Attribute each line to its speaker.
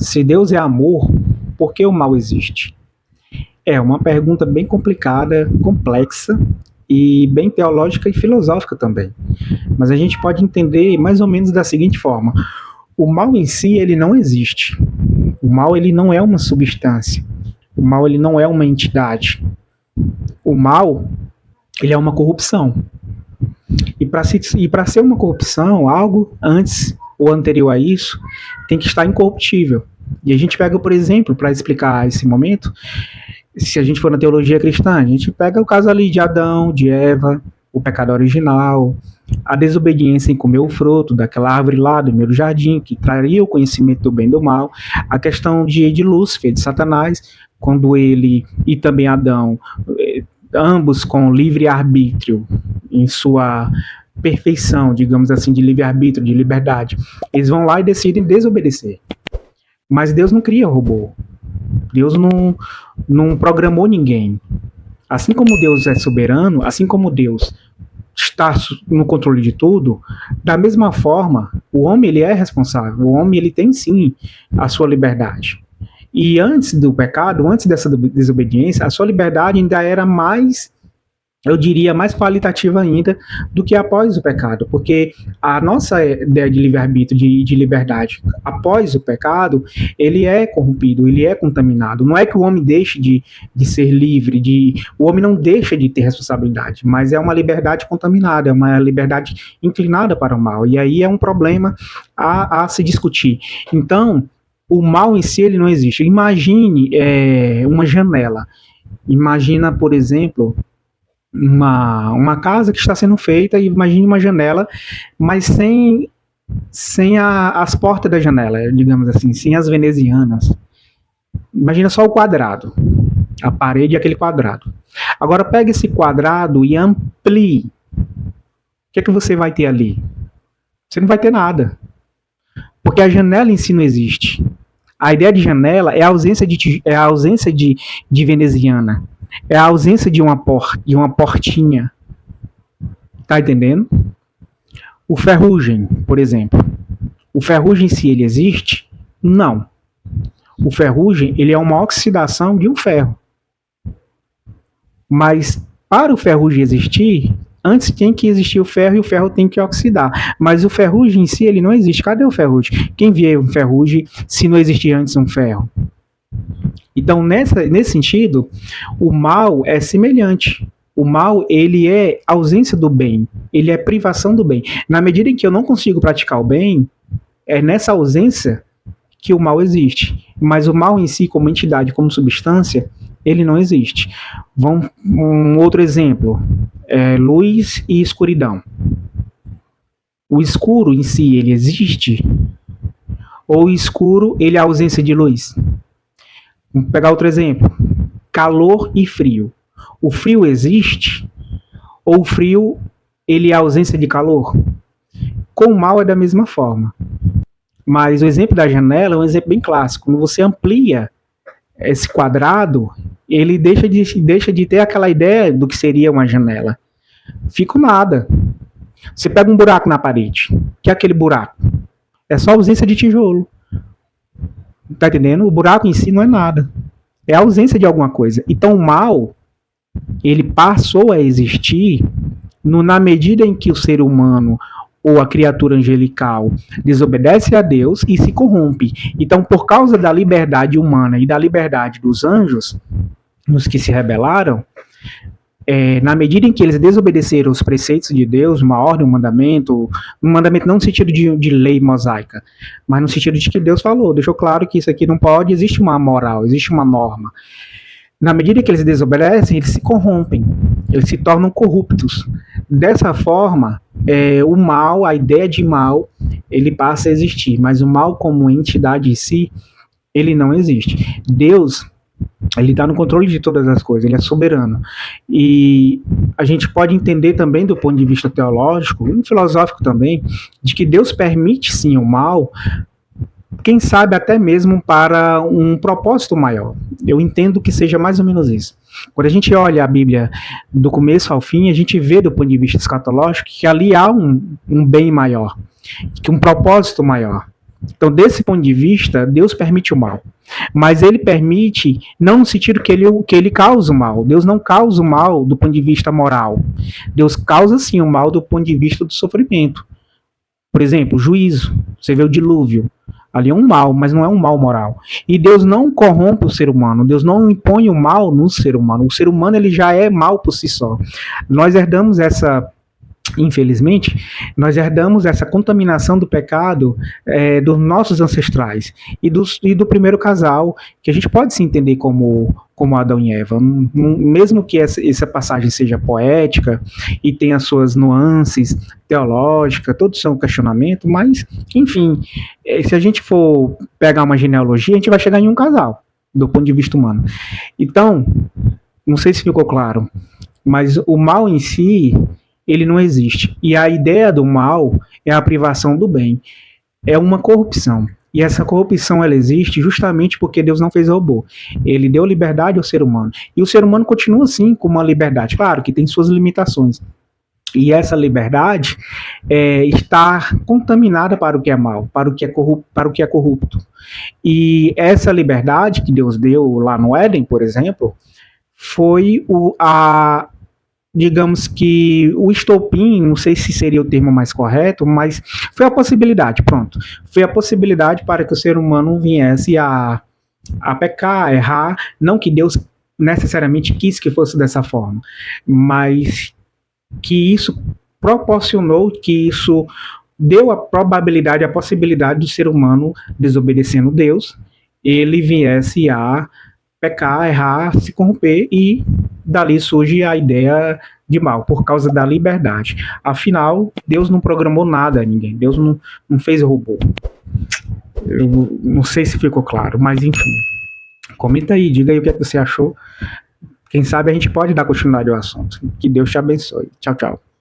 Speaker 1: Se Deus é amor, por que o mal existe? É uma pergunta bem complicada, complexa e bem teológica e filosófica também. Mas a gente pode entender mais ou menos da seguinte forma: o mal em si ele não existe. O mal ele não é uma substância. O mal ele não é uma entidade. O mal ele é uma corrupção. E para ser uma corrupção, algo antes ou anterior a isso tem que estar incorruptível. E a gente pega, por exemplo, para explicar esse momento, se a gente for na teologia cristã, a gente pega o caso ali de Adão, de Eva, o pecado original, a desobediência em comer o fruto daquela árvore lá do meio do jardim, que traria o conhecimento do bem e do mal, a questão de Lúcifer, de Satanás, quando ele e também Adão, ambos com livre-arbítrio em sua perfeição, digamos assim, de livre-arbítrio, de liberdade, eles vão lá e decidem desobedecer. Mas Deus não cria robô. Deus não programou ninguém. Assim como Deus é soberano, assim como Deus está no controle de tudo, da mesma forma, o homem ele é responsável. O homem ele tem sim a sua liberdade. E antes do pecado, antes dessa desobediência, a sua liberdade ainda era mais, eu diria, mais qualitativa ainda do que após o pecado, porque a nossa ideia de livre-arbítrio, de liberdade, após o pecado, ele é corrompido, ele é contaminado. Não é que o homem deixe de ser livre, o homem não deixa de ter responsabilidade, mas é uma liberdade contaminada, é uma liberdade inclinada para o mal, e aí é um problema a se discutir. Então, o mal em si ele não existe. Imagine uma janela. Imagina, por exemplo, uma casa que está sendo feita e imagine uma janela, mas sem as portas da janela, digamos assim, sem as venezianas. Imagina só o quadrado, a parede e aquele quadrado. Agora pegue esse quadrado e amplie. O que é que você vai ter ali? Você não vai ter nada, porque a janela em si não existe. A ideia de janela é a ausência de veneziana. É a ausência de uma portinha. Tá entendendo? O ferrugem, por exemplo. O ferrugem, se ele existe? Não. O ferrugem, ele é uma oxidação de um ferro. Mas, para o ferrugem existir, antes tem que existir o ferro e o ferro tem que oxidar. Mas o ferrugem em si, ele não existe. Cadê o ferrugem? Quem vê um ferrugem se não existir antes um ferro? Então, nesse sentido, o mal é semelhante. O mal, ele é ausência do bem. Ele é privação do bem. Na medida em que eu não consigo praticar o bem, é nessa ausência que o mal existe. Mas o mal em si, como entidade, como substância, ele não existe. Um outro exemplo, luz e escuridão. O escuro em si, ele existe? Ou o escuro, ele é a ausência de luz? Vamos pegar outro exemplo, calor e frio. O frio existe? Ou o frio, ele é a ausência de calor? Com o mal é da mesma forma. Mas o exemplo da janela é um exemplo bem clássico. Quando você amplia esse quadrado, ele deixa de ter aquela ideia do que seria uma janela. Fica nada. Você pega um buraco na parede. O que é aquele buraco? É só ausência de tijolo. Tá entendendo? O buraco em si não é nada. É a ausência de alguma coisa. Então o mal, ele passou a existir na medida em que o ser humano ou a criatura angelical desobedece a Deus e se corrompe. Então, por causa da liberdade humana e da liberdade dos anjos, nos que se rebelaram, na medida em que eles desobedeceram os preceitos de Deus, uma ordem, um mandamento não no sentido de lei mosaica, mas no sentido de que Deus falou, deixou claro que isso aqui não pode, existe uma moral, existe uma norma. Na medida que eles desobedecem, eles se corrompem, eles se tornam corruptos. Dessa forma, o mal, a ideia de mal, ele passa a existir, mas o mal como entidade em si, ele não existe. Deus, ele está no controle de todas as coisas, ele é soberano. E a gente pode entender também do ponto de vista teológico e filosófico também, de que Deus permite sim o mal, quem sabe até mesmo para um propósito maior. Eu entendo que seja mais ou menos isso. Quando a gente olha a Bíblia do começo ao fim, a gente vê do ponto de vista escatológico que ali há um bem maior, que um propósito maior. Então, desse ponto de vista, Deus permite o mal. Mas ele permite, não no sentido que ele causa o mal. Deus não causa o mal do ponto de vista moral. Deus causa, sim, o mal do ponto de vista do sofrimento. Por exemplo, juízo. Você vê o dilúvio. Ali é um mal, mas não é um mal moral. E Deus não corrompe o ser humano. Deus não impõe o mal no ser humano. O ser humano ele já é mal por si só. Nós herdamos infelizmente, nós herdamos essa contaminação do pecado dos nossos ancestrais e do primeiro casal, que a gente pode se entender como Adão e Eva. Mesmo que essa passagem seja poética e tenha suas nuances teológicas, todos são questionamento, mas, enfim, se a gente for pegar uma genealogia, a gente vai chegar em um casal, do ponto de vista humano. Então, não sei se ficou claro, mas o mal em si ele não existe. E a ideia do mal é a privação do bem. É uma corrupção. E essa corrupção ela existe justamente porque Deus não fez robô. Ele deu liberdade ao ser humano. E o ser humano continua assim com uma liberdade. Claro que tem suas limitações. E essa liberdade está contaminada para o que é mal, para o que é corrupto. E essa liberdade que Deus deu lá no Éden, por exemplo, foi digamos que o estopim, não sei se seria o termo mais correto, mas foi a possibilidade, pronto. Foi a possibilidade para que o ser humano viesse a pecar, a errar, não que Deus necessariamente quis que fosse dessa forma, mas que isso proporcionou, que isso deu a probabilidade, a possibilidade do ser humano, desobedecendo Deus, ele viesse a pecar, errar, se corromper e dali surge a ideia de mal, por causa da liberdade. Afinal, Deus não programou nada a ninguém, Deus não fez robô. Eu não sei se ficou claro, mas enfim. Comenta aí, diga aí o que você achou. Quem sabe a gente pode dar continuidade ao assunto. Que Deus te abençoe. Tchau, tchau.